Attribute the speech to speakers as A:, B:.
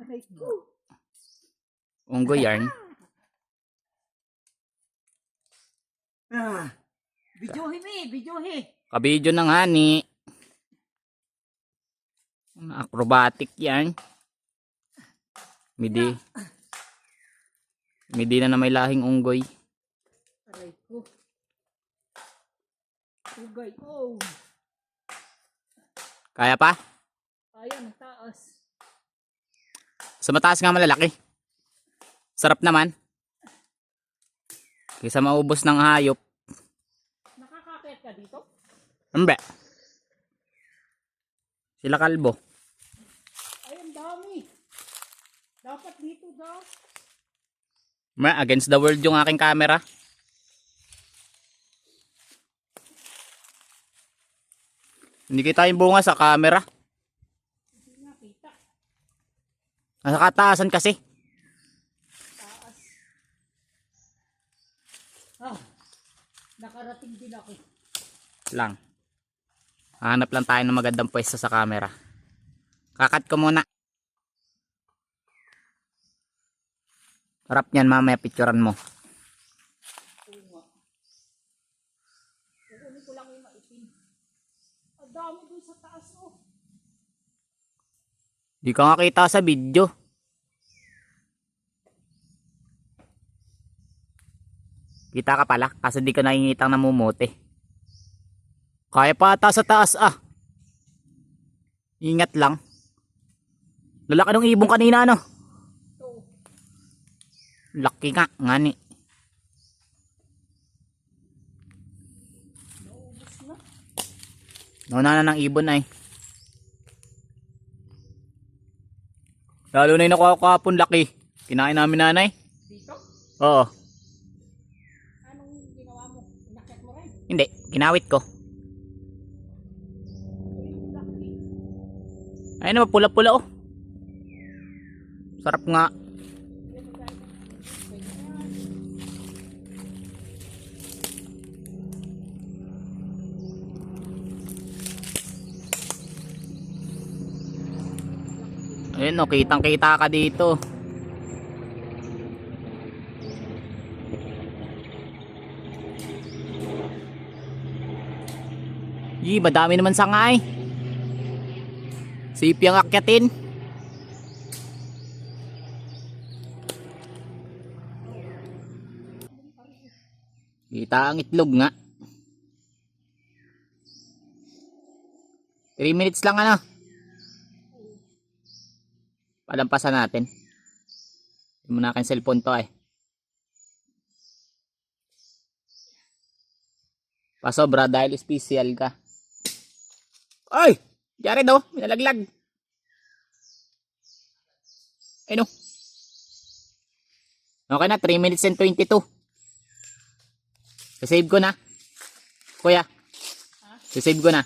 A: Aray ko.
B: Unggoy yarn.
A: Videohe mi, videohe.
B: Kabidyo na nga ni. Acrobatic yarn. Midi. Midi na may lahing unggoy.
A: Aray ko. Ugay, oh.
B: Kaya pa?
A: Ayan, taas.
B: Sa mataas nga malalaki. Sarap naman. Kaysa maubos ng hayop.
A: Nakakakit ka dito?
B: Ambe. Sila kalbo.
A: Ay, ang dami. Dapat dito daw.
B: Against the world yung aking camera. Hindi kita yung bunga sa camera.
A: Hindi nakita.
B: Nasa kataasan kasi.
A: Taas. Ah, nakarating din ako.
B: Lang. Hanap lang tayo ng magandang pwesto sa camera. Kakat ko muna. Harap niyan, mamaya picturean mo.
A: Oo nga. Kukunin ko lang yung maitim. Ang dami dun sa taas, oh.
B: Di ka nga kita sa video. Kita ka pala kasi di ka nakikitang namumuti. Kaya pa ata sa taas ah. Ingat lang. Lalaki ng ibong kanina no.
A: Ito.
B: Laki nga ni.
A: Naubos na.
B: Nauna na ng ibon ay. Lalo na yung nakuha ko kahapon laki. Kinain namin nanay.
A: Dito?
B: Oo.
A: Anong ginawa mo? Inakyat mo rin?
B: Hindi. Ginawit ko.
A: Laki.
B: Ayun naman pula-pula oh. Sarap nga. Ayun o, kitang kita ka dito. Madami naman sangay. Sipi ang akyatin. Kita ang itlog nga. 3 minutes lang ano. Palampasan natin. Hindi mo na aking cellphone to eh. Pasobra dahil special ka. Ay! Diyan daw. Minalaglag. Ay no. Okay na. 3 minutes and 22. Sasave ko na. Kuya. Sasave ko na.